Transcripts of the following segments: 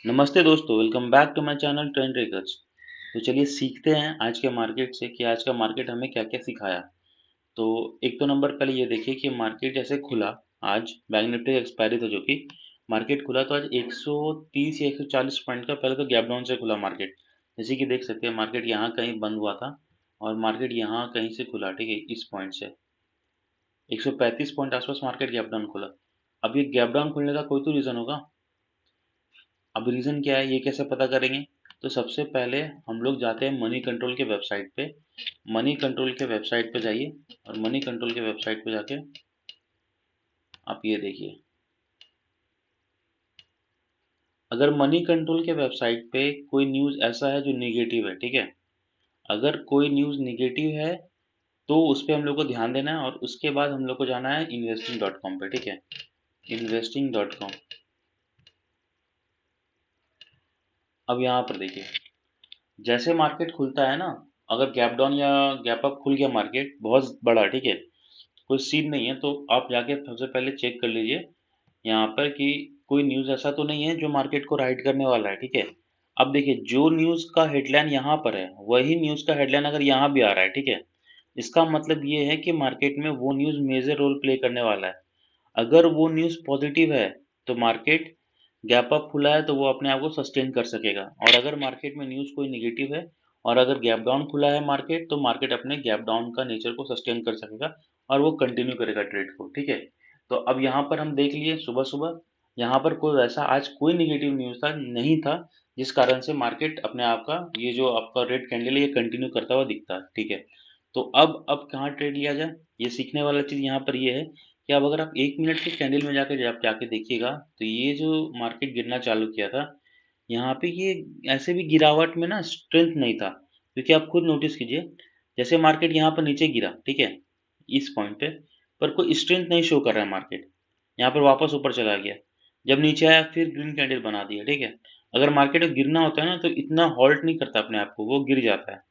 नमस्ते दोस्तों, welcome back to my channel trend trackers. तो चलिए सीखते हैं आज के मार्केट से कि आज का मार्केट हमें क्या-क्या सिखाया। तो एक तो नंबर पहले ये देखिए कि मार्केट जैसे खुला आज बैंक निफ्टी एक्सपायरी था जो कि मार्केट खुला तो आज 130 या 140 पॉइंट का पहले तो गैप डाउन से खुला मार्केट। जैसे कि देख सकते हैं मार्केट यहाँ कहीं बंद हुआ था और मार्केट यहाँ कहीं से खुला, ठीक है, इस पॉइंट से 135 पॉइंट आसपास मार्केट गैप डाउन खुला। अब ये गैप डाउन खुलने का कोई तो रीज़न होगा। अब रीज़न क्या है ये कैसे पता करेंगे? तो सबसे पहले हम लोग जाते हैं मनी कंट्रोल के वेबसाइट पे। मनी कंट्रोल के वेबसाइट पे जाइए और मनी कंट्रोल के वेबसाइट पे जाके आप ये देखिए। अगर मनी कंट्रोल के वेबसाइट पे कोई न्यूज़ ऐसा है जो नेगेटिव है, ठीक है, अगर कोई न्यूज़ नेगेटिव है तो उस पे हम लोग को ध्यान देना है और उसके बाद हम लोग को जाना है investing.com पे, ठीक है, investing.com। अब यहाँ पर देखिए, जैसे मार्केट खुलता है ना, अगर गैप डाउन या गैप अप खुल गया मार्केट बहुत बड़ा, ठीक है, कोई सीन नहीं है तो आप जाके सबसे पहले चेक कर लीजिए यहाँ पर कि कोई न्यूज़ ऐसा तो नहीं है जो मार्केट को राइट करने वाला है, ठीक है। अब देखिए जो न्यूज़ का हेडलाइन यहाँ पर है वही न्यूज़ का हेडलाइन अगर यहाँ भी आ रहा है, ठीक है, इसका मतलब ये है कि मार्केट में वो न्यूज़ मेजर रोल प्ले करने वाला है। अगर वो न्यूज़ पॉजिटिव है तो मार्केट गैप अप खुला है तो वो अपने आप को सस्टेन कर सकेगा, और अगर मार्केट में न्यूज़ कोई नेगेटिव है और अगर गैप डाउन खुला है मार्केट तो मार्केट अपने गैप डाउन का नेचर को सस्टेन कर सकेगा और वो कंटिन्यू करेगा ट्रेड को, ठीक है। तो अब यहाँ पर हम देख लिए सुबह सुबह यहाँ पर कोई वैसा आज कोई नेगेटिव न्यूज़ था नहीं था जिस कारण से मार्केट अपने आप का ये जो आपका रेड कैंडल है ये कंटिन्यू करता हुआ दिखता है, ठीक है। तो अब कहाँ ट्रेड लिया जाए, ये सीखने वाला चीज़ यहाँ पर ये है कि अब अगर आप 1 मिनट के कैंडल में जाके देखिएगा तो ये जो मार्केट गिरना चालू किया था यहाँ पे ये ऐसे भी गिरावट में ना स्ट्रेंथ नहीं था, क्योंकि आप खुद नोटिस कीजिए जैसे मार्केट यहाँ पर नीचे गिरा, ठीक है, इस पॉइंट पे पर कोई स्ट्रेंथ नहीं शो कर रहा है मार्केट, यहाँ पर वापस ऊपर चला गया, जब नीचे आया फिर ग्रीन कैंडल बना दिया, ठीक है। अगर मार्केट में गिरना होता है ना तो इतना हॉल्ट नहीं करता अपने आप को, वो गिर जाता है।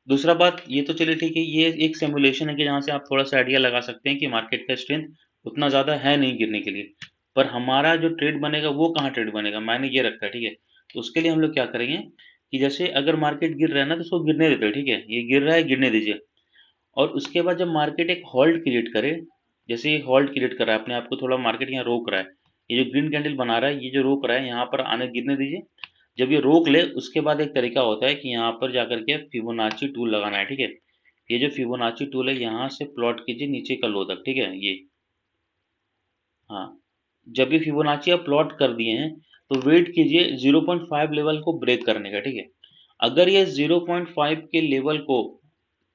दूसरा बात ये तो चलिए ठीक है, ये एक सिमुलेशन है कि जहाँ से आप थोड़ा-सा आइडिया लगा सकते हैं कि मार्केट का स्ट्रेंथ उतना ज़्यादा है नहीं गिरने के लिए। पर हमारा जो ट्रेड बनेगा वो कहाँ ट्रेड बनेगा, मायने ये रखता है, ठीक है। तो उसके लिए हम लोग क्या करेंगे कि जैसे अगर मार्केट गिर रहा है ना तो उसको गिरने देते हैं, ठीक है। ये गिर रहा है गिरने दीजिए और उसके बाद जब मार्केट एक हॉल्ट क्रिएट करे, जैसे ये हॉल्ट क्रिएट कर रहा है अपने आप को, थोड़ा मार्केट यहाँ रोक रहा है, ये जो ग्रीन कैंडल बना रहा है ये जो रोक रहा है यहाँ पर आने गिरने दीजिए। जब ये रोक ले उसके बाद एक तरीका होता है कि यहाँ पर जाकर के फिबोनाची टूल लगाना है, ठीक है। ये जो फिबोनाची टूल है यहाँ से प्लॉट कीजिए नीचे का लो तक, ठीक है, ये, हाँ, जब ये फिबोनाची आप प्लॉट कर दिए हैं तो वेट कीजिए 0.5 लेवल को ब्रेक करने का, ठीक है। अगर ये 0.5 के लेवल को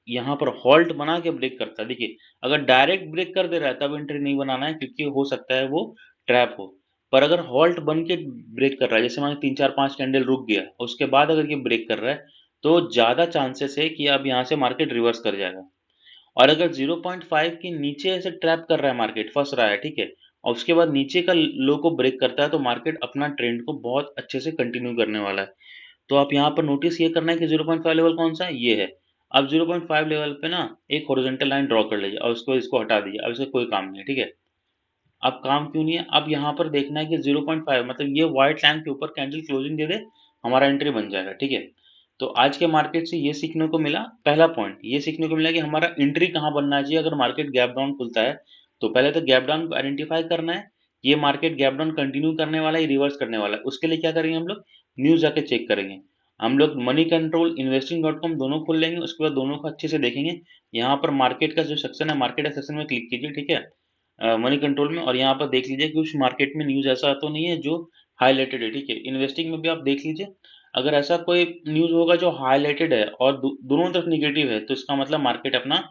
यहाँ पर हॉल्ट बना के ब्रेक करता है, देखिए अगर डायरेक्ट ब्रेक कर दे रहा है तब एंट्री नहीं बनाना है क्योंकि हो सकता है वो ट्रैप हो। पर अगर हॉल्ट बन के ब्रेक कर रहा है, जैसे मान 3 4 5 कैंडल रुक गया उसके बाद अगर ये ब्रेक कर रहा है तो ज़्यादा चांसेस है कि अब यहाँ से मार्केट रिवर्स कर जाएगा। और अगर 0.5 के नीचे ऐसे ट्रैप कर रहा है मार्केट, फंस रहा है, ठीक है, और उसके बाद नीचे का लो को ब्रेक करता है तो मार्केट अपना ट्रेंड को बहुत अच्छे से कंटिन्यू करने वाला है। तो आप यहाँ पर नोटिस ये करना है कि 0.5 लेवल कौन सा है, ये है। अब 0.5 लेवल पे ना एक हॉरिजॉन्टल लाइन ड्रॉ कर लीजिए और उसको इसको हटा दीजिए, अब इसका कोई काम नहीं है, ठीक है। अब काम क्यों नहीं है, अब यहाँ पर देखना है कि 0.5 मतलब ये व्हाइट लाइन के ऊपर कैंडल क्लोजिंग दे दे, हमारा एंट्री बन जाएगा, ठीक है। तो आज के मार्केट से ये सीखने को मिला, पहला पॉइंट ये सीखने को मिला कि हमारा एंट्री कहाँ बनना चाहिए अगर मार्केट गैप डाउन खुलता है। तो पहले तो गैप डाउन को आइडेंटिफाई करना है, ये मार्केट गैप डाउन कंटिन्यू करने वाला है, रिवर्स करने वाला है, उसके लिए क्या करेंगे हम लोग, न्यूज़ जाके चेक करेंगे। हम लोग मनी कंट्रोल इन्वेस्टिंग.com दोनों खोल लेंगे, उसके बाद दोनों को अच्छे से देखेंगे। यहाँ पर मार्केट का जो सेक्शन है मार्केट सेक्शन में क्लिक कीजिए, ठीक है, मनी कंट्रोल में, और यहाँ पर देख लीजिए कि उस मार्केट में न्यूज़ ऐसा तो नहीं है जो हाईलाइटेड है, ठीक है। इन्वेस्टिंग में भी आप देख लीजिए, अगर ऐसा कोई न्यूज़ होगा जो हाईलाइटेड है और दोनों तरफ निगेटिव है तो इसका मतलब मार्केट अपना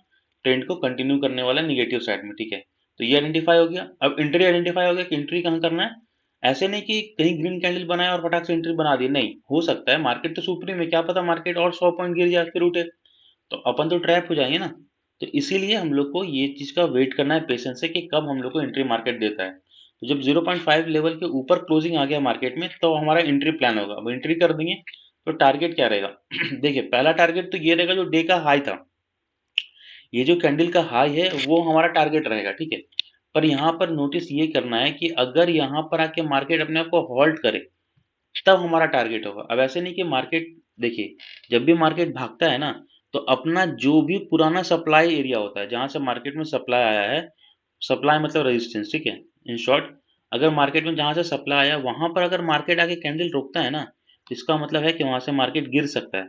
ट्रेंड को कंटिन्यू करने वाला है निगेटिव साइड में, ठीक है। तो ये आइडेंटिफाई हो गया। अब एंट्री आइडेंटिफाई हो गया कि एंट्री कहाँ करना है। ऐसे नहीं कि कहीं ग्रीन कैंडल बनाया और फटाक से एंट्री बना दी, नहीं हो सकता है मार्केट तो सुप्रीम है, क्या पता मार्केट और 100 पॉइंट गिर जाए फिर उठे, तो अपन तो ट्रैप हो जाएंगे ना। तो इसीलिए हम लोग को ये चीज़ का वेट करना है पेशेंस से कि कब हम लोग को एंट्री मार्केट देता है। तो जब 0.5 लेवल के ऊपर क्लोजिंग आ गया मार्केट में तो हमारा एंट्री प्लान होगा, अब एंट्री कर देंगे। तो टारगेट क्या रहेगा देखिए पहला टारगेट तो ये रहेगा जो डे का हाई था, ये जो कैंडल का हाई है वो हमारा टारगेट रहेगा, ठीक है। पर यहाँ पर नोटिस ये करना है कि अगर यहाँ पर आके मार्केट अपने आप को हॉल्ट करे तब हमारा टारगेट होगा। अब ऐसे नहीं कि मार्केट, देखिए जब भी मार्केट भागता है ना, तो अपना जो भी पुराना सप्लाई एरिया होता है जहां से मार्केट में सप्लाई आया है, सप्लाई मतलब रेजिस्टेंस, ठीक है, इन शॉर्ट, अगर मार्केट में जहां से सप्लाई आया वहां पर अगर मार्केट आके कैंडल रोकता है ना, तो इसका मतलब है कि वहां से मार्केट गिर सकता है।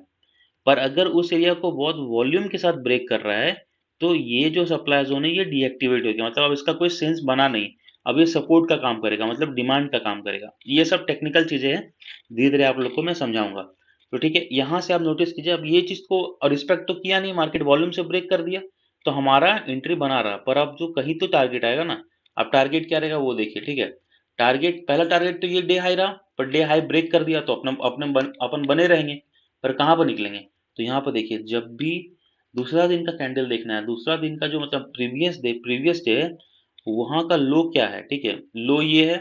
पर अगर उस एरिया को बहुत वॉल्यूम के साथ ब्रेक कर रहा है, तो ये जो सप्लाई जोन है ये डीएक्टिवेट हो गया, मतलब अब इसका कोई सेंस बना नहीं। अब ये सपोर्ट का काम करेगा, मतलब डिमांड का काम करेगा। ये सब टेक्निकल चीजें हैं, धीरे धीरे आप लोग को मैं समझाऊंगा। तो ठीक है, यहाँ से आप नोटिस कीजिए, अब ये चीज को रिस्पेक्ट तो किया नहीं, मार्केट वॉल्यूम से ब्रेक कर दिया, तो हमारा एंट्री बना रहा, पर अब जो कहीं तो टारगेट आएगा ना। अब टारगेट क्या रहेगा वो देखिए, ठीक है। टारगेट, पहला टारगेट तो ये डे हाई रहा, पर डे हाई ब्रेक कर दिया तो अपने अपने अपन बने रहेंगे, पर कहाँ पर निकलेंगे। तो यहाँ पर देखिए, जब भी दूसरा दिन का कैंडल देखना है, दूसरा दिन का जो मतलब प्रीवियस डे है, वहां का लो क्या है, ठीक है, लो ये है,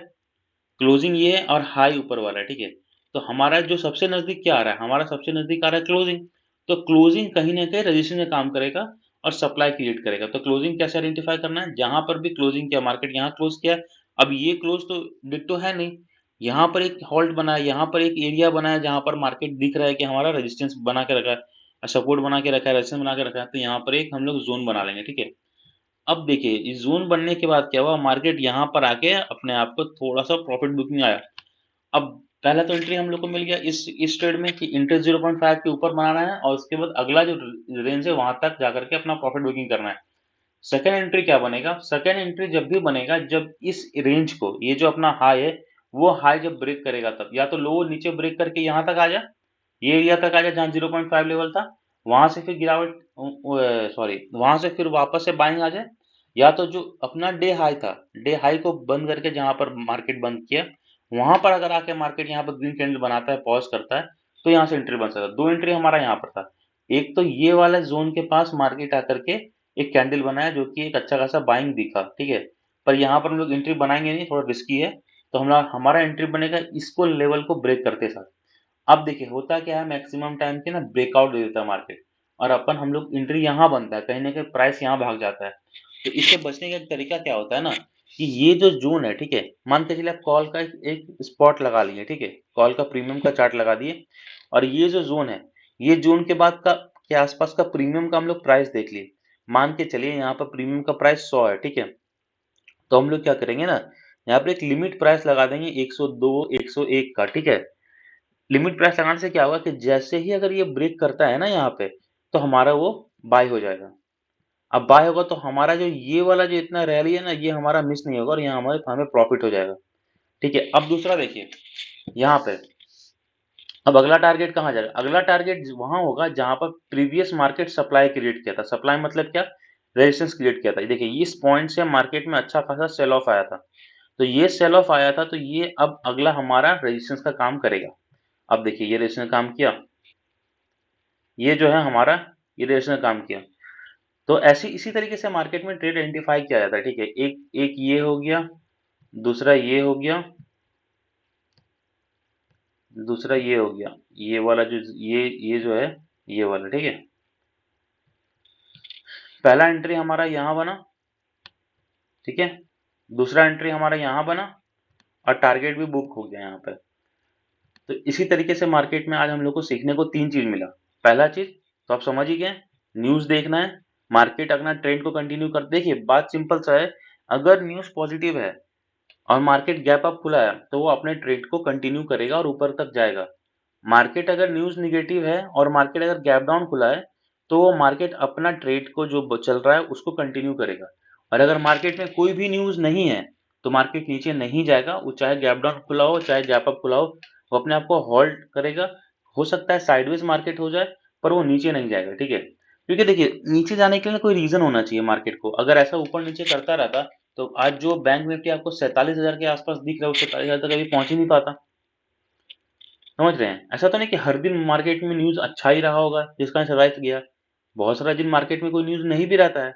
क्लोजिंग ये है, और हाई ऊपर वाला है, ठीक है। तो हमारा जो सबसे नजदीक क्या आ रहा है, हमारा सबसे नजदीक आ रहा है क्लोजिंग। तो क्लोजिंग कहीं ना कहीं रजिस्ट्रेशन में काम करेगा और सप्लाई क्रिएट करेगा। तो क्लोजिंग कैसे आइडेंटिफाई करना है, जहां पर भी क्लोजिंग किया, मार्केट यहाँ क्लोज किया, अब ये क्लोज तो डिट्टो है नहीं, यहाँ पर एक हॉल्ट बना है, यहाँ पर एक एरिया बना है जहां पर मार्केट दिख रहा है कि हमारा रेजिस्टेंस बना के रखा है, सपोर्ट बना के रखा है, रेजिस्टेंस बना के रखा है, तो यहाँ पर एक हम लोग जोन बना लेंगे, ठीक है। अब देखिए, इस जोन बनने के बाद क्या हुआ, मार्केट यहाँ पर आके अपने आप को थोड़ा सा प्रॉफिट बुकिंग आया। अब पहला तो एंट्री हम लोग को मिल गया इस ट्रेड में कि इंटरेस्ट 0.5 के ऊपर बनाना है, और उसके बाद अगला जो रेंज है वहां तक जाकर के अपना प्रॉफिट बुकिंग करना है। सेकंड एंट्री क्या बनेगा, सेकंड एंट्री जब भी बनेगा जब इस रेंज को, ये जो अपना हाई है, वो हाई जब ब्रेक करेगा तब, या तो लो नीचे ब्रेक करके यहाँ तक आ जाए, ये एरिया तक आ जाए जहाँ 0.5 लेवल था, वहां से फिर गिरावट, सॉरी, वहां से फिर वापस से बाइंग आ जाए, या तो जो अपना डे हाई था, डे हाई को बंद करके जहां पर मार्केट बंद किया, वहां पर अगर आके मार्केट यहाँ पर ग्रीन कैंडल बनाता है, पॉज करता है, तो यहाँ से एंट्री बन सकता है। दो एंट्री हमारा यहाँ पर था, एक तो ये वाला जोन के पास मार्केट आकर के एक कैंडल बनाया जो कि एक अच्छा खासा बाइंग दिखा, ठीक है, पर यहाँ पर हम लोग एंट्री बनाएंगे नहीं, थोड़ा रिस्की है, तो हम हमारा एंट्री बनेगा इसको लेवल को ब्रेक करते साथ। अब देखिए होता क्या है, मैक्सिमम टाइम के ना ब्रेकआउट दे देता है मार्केट, और अपन हम लोग एंट्री यहाँ बनता है, कहीं ना कहीं प्राइस यहाँ भाग जाता है। तो इससे बचने का एक तरीका क्या होता है ना, कि ये जो जोन है, ठीक है, मान के चलिए आप कॉल का एक स्पॉट लगा लिए, ठीक है, कॉल का प्रीमियम का चार्ट लगा दिए, और ये जो जोन है, ये जोन के बाद का के आसपास का प्रीमियम का हम लोग प्राइस देख लिए। मान के चलिए यहाँ पर प्रीमियम का प्राइस 100 है, ठीक है, तो हम लोग क्या करेंगे ना, यहाँ पर एक लिमिट प्राइस लगा देंगे 102 101 का, ठीक है। लिमिट प्राइस लगाने से क्या होगा कि जैसे ही अगर ये ब्रेक करता है ना यहाँ पे, तो हमारा वो बाय हो जाएगा। अब बाय होगा तो हमारा जो ये वाला जो इतना रैली है ना, ये हमारा मिस नहीं होगा, और यहाँ हमारे हमें प्रॉफिट हो जाएगा, ठीक है। अब दूसरा देखिए यहाँ पे, अब अगला टारगेट कहाँ जाएगा, अगला टारगेट वहां होगा जहां पर प्रीवियस मार्केट सप्लाई क्रिएट किया था। सप्लाई मतलब क्या, रेजिस्टेंस क्रिएट किया था। देखिए इस पॉइंट से मार्केट में अच्छा खासा सेल ऑफ आया था, तो ये सेल ऑफ आया था, तो ये अब अगला हमारा रेजिस्टेंस का काम करेगा। अब देखिए ये रेजिस्टेंस काम किया, ये जो है हमारा, ये रेजिस्टेंस काम किया। तो ऐसी इसी तरीके से मार्केट में ट्रेड आइडेंटिफाई किया जाता है, ठीक है। एक एक ये हो गया, दूसरा ये हो गया, दूसरा ये हो गया, ये वाला जो ये जो है, ये वाला, ठीक है। पहला एंट्री हमारा यहाँ बना, ठीक है, दूसरा एंट्री हमारा यहाँ बना, और टारगेट भी बुक हो गया यहाँ पे। तो इसी तरीके से मार्केट में आज हम लोग को सीखने को तीन चीज मिला। पहला चीज तो आप समझ ही गए, न्यूज देखना है, मार्केट अपना ट्रेंड को कंटिन्यू कर, देखिए बात सिंपल सा है, अगर न्यूज पॉजिटिव है और मार्केट गैप अप खुला है, तो वो अपने ट्रेड को कंटिन्यू करेगा और ऊपर तक जाएगा। मार्केट अगर न्यूज निगेटिव है और मार्केट अगर गैप डाउन खुला है, तो वो मार्केट अपना ट्रेड को जो चल रहा है उसको कंटिन्यू करेगा। और अगर मार्केट में कोई भी न्यूज नहीं है, तो मार्केट नीचे नहीं जाएगा, वो चाहे गैप डाउन खुला हो चाहे गैप अप खुला हो, वो अपने आप को होल्ड करेगा। हो सकता है साइडवेज मार्केट हो जाए, पर वो नीचे नहीं जाएगा, ठीक है। क्योंकि देखिए नीचे जाने के लिए कोई रीजन होना चाहिए मार्केट को, अगर ऐसा ऊपर नीचे करता रहता, तो आज जो बैंक निफ्टी आपको 47,000 के आसपास दिख रहा है, वो 47,000 तक कभी पहुंच ही नहीं पाता। समझ रहे हैं, ऐसा तो नहीं कि हर दिन मार्केट में न्यूज अच्छा ही रहा होगा जिसका सर्वाइव गया। बहुत सारा दिन मार्केट में कोई न्यूज नहीं भी रहता है,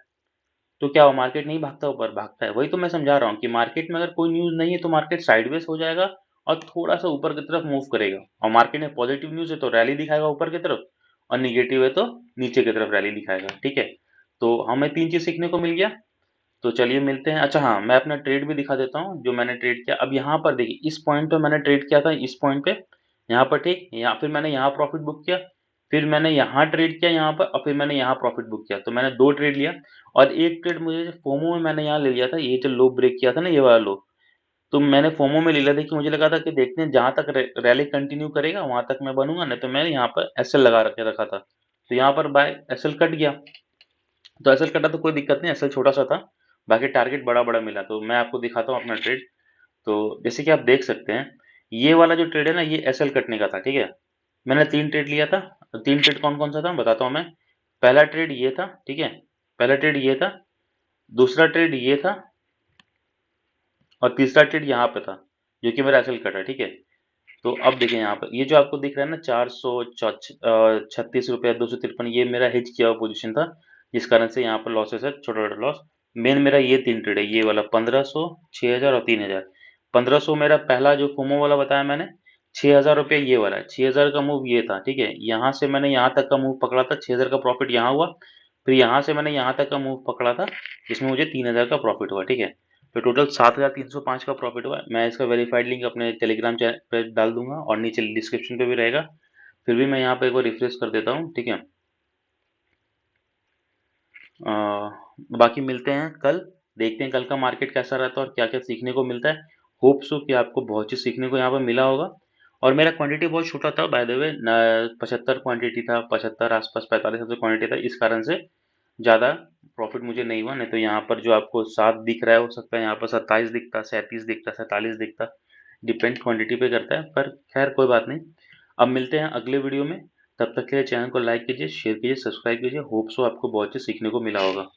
तो क्या हो, मार्केट नहीं भागता, ऊपर भागता है। वही तो मैं समझा रहा हूँ कि मार्केट में अगर कोई न्यूज नहीं है तो मार्केट साइडवेज हो जाएगा और थोड़ा सा ऊपर की तरफ मूव करेगा। और मार्केट में पॉजिटिव न्यूज है तो रैली दिखाएगा ऊपर की तरफ, और निगेटिव है तो नीचे की तरफ रैली दिखाएगा, ठीक है। तो हमें तीन चीज सीखने को मिल गया। तो चलिए मिलते हैं। अच्छा हाँ, मैं अपना ट्रेड भी दिखा देता हूँ जो मैंने ट्रेड किया। अब यहाँ पर देखिए इस पॉइंट पे मैंने ट्रेड किया था, इस पॉइंट पे, यहाँ पर, ठीक, या फिर मैंने यहाँ प्रॉफिट बुक किया, फिर मैंने यहाँ ट्रेड किया यहाँ पर, और फिर मैंने यहाँ प्रॉफिट बुक किया, तो मैंने 2 ट्रेड लिया। और एक ट्रेड मुझे जो फोमो में मैंने यहाँ ले लिया था, ये जो लो ब्रेक किया था ना, ये वाला लो, तो मैंने फोमो में ले लिया था कि मुझे लगा था कि देखते हैं जहाँ तक रैली कंटिन्यू करेगा वहां तक मैं बनूंगा, नहीं तो मैंने यहाँ पर एसएल लगा रखे रखा था, तो यहाँ पर बाय एसएल कट गया। तो एसएल कटा तो कोई दिक्कत नहीं, एसएल छोटा सा था, बाकी टारगेट बड़ा बड़ा मिला। तो मैं आपको दिखाता हूँ अपना ट्रेड। तो जैसे कि आप देख सकते हैं, ये वाला जो ट्रेड है ना, ये एसएल कटने का था, ठीक है। मैंने 3 ट्रेड लिया था। 3 ट्रेड कौन कौन सा था बताता हूँ मैं। पहला ट्रेड ये था, ठीक है, पहला ट्रेड ये था, दूसरा ट्रेड ये था, और तीसरा ट्रेड यहाँ पे था, जो कि मेरा एसएल कटा, ठीक है। तो अब देखें यहाँ पर, ये जो आपको दिख रहा है ना 436 रुपया 253, ये मेरा हेज किया हुआ पोजीशन था, जिस कारण से यहाँ पर लॉसेस है, छोटा छोटा लॉस। मेन मेरा ये 3 ट्रेड है, ये वाला 1500, 6000 और 3000। 1500 मेरा पहला जो फोमो वाला बताया मैंने, 6000 रुपया ये वाला, 6000 का मूव ये था, ठीक है। यहाँ से मैंने यहाँ तक का मूव पकड़ा था, 6000 का प्रॉफिट यहाँ हुआ। फिर यहाँ से मैंने यहाँ तक का मूव पकड़ा था, जिसमें मुझे 3000 का प्रॉफिट हुआ, ठीक है। तो टोटल 7305 का प्रॉफिट हुआ। मैं इसका वेरीफाइड लिंक अपने टेलीग्राम चैनल पे डाल दूंगा, और नीचे डिस्क्रिप्शन पे भी रहेगा। फिर भी मैं यहाँ पे एक बार रिफ्रेश कर देता हूँ, ठीक है। अ, बाकी मिलते हैं कल, देखते हैं कल का मार्केट कैसा रहता है और क्या क्या सीखने को मिलता है। होप सो कि आपको बहुत चीज़ सीखने को यहाँ पर मिला होगा। और मेरा क्वांटिटी बहुत छोटा था बाय द वे, 75 क्वांटिटी था, 75 आसपास, 45 ऐसे क्वांटिटी था, इस कारण से ज़्यादा प्रॉफिट मुझे नहीं हुआ। नहीं तो यहाँ पर जो आपको 7 दिख रहा है, हो सकता है यहाँ पर 27 दिखता, 37 दिखता, 47 दिखता, डिपेंड क्वांटिटी पे करता है। पर खैर कोई बात नहीं। अब मिलते हैं अगले वीडियो में, तब तक के लिए चैनल को लाइक कीजिए, शेयर कीजिए, सब्सक्राइब कीजिए। होप सो आपको बहुत चीज़ सीखने को मिला होगा।